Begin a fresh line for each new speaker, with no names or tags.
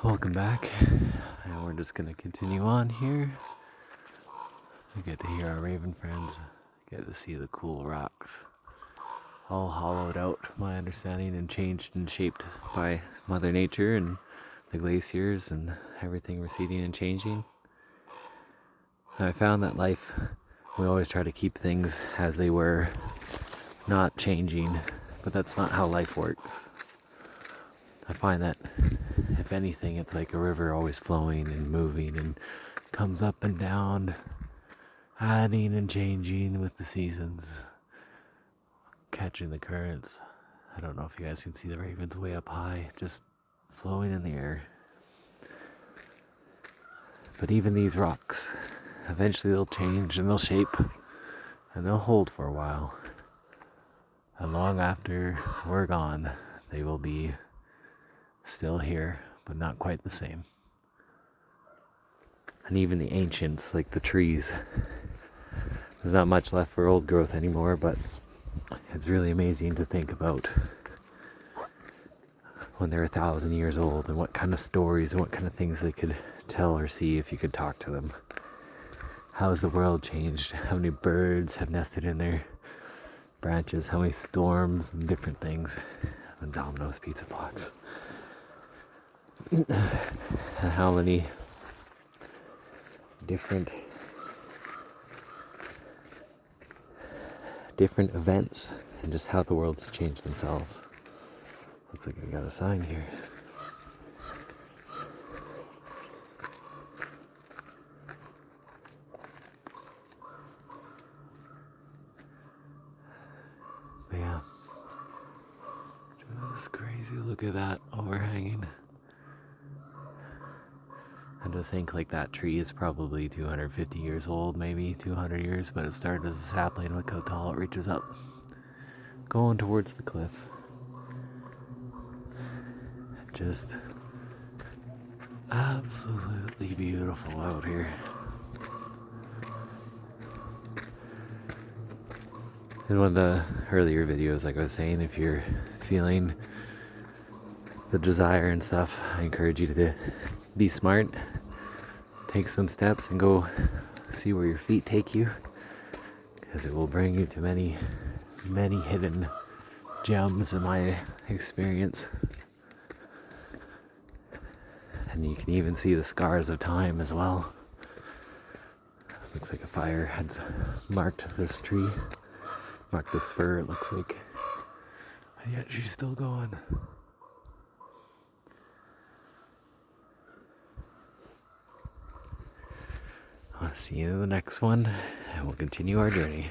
Welcome back, and we're just gonna continue on here. We get to hear our raven friends, get to see the cool rocks, all hollowed out, my understanding, and changed and shaped by Mother Nature and the glaciers and everything receding and changing. And I found that life, we always try to keep things as they were, not changing, but that's not how life works. I find that if anything, it's like a river always flowing and moving and comes up and down, adding and changing with the seasons, catching the currents. I don't know if you guys can see the ravens way up high, just flowing in the air. But even these rocks, eventually they'll change and they'll shape and they'll hold for a while. And long after we're gone, they will be still here, but not quite the same. And even the ancients, like the trees, there's not much left for old growth anymore, but it's really amazing to think about when they're 1,000 years old and what kind of stories and what kind of things they could tell or see if you could talk to them. How has the world changed? How many birds have nested in their branches? How many storms and different things? And Domino's pizza box. And how many different events and just how the world has changed themselves. Looks like I got a sign here. But yeah, just crazy. Look at that overhanging. And to think like that tree is probably 250 years old, maybe 200 years, but it started as a sapling. Look how tall it reaches up, going towards the cliff. Just absolutely beautiful out here. In one of the earlier videos, like I was saying, if you're feeling the desire and stuff, I encourage you to be smart, take some steps and go see where your feet take you, because it will bring you to many, many hidden gems in my experience. And you can even see the scars of time as well. Looks like a fire has marked this tree, marked this fir, it looks like. And yet she's still going. I'll see you in the next one, and we'll continue our journey.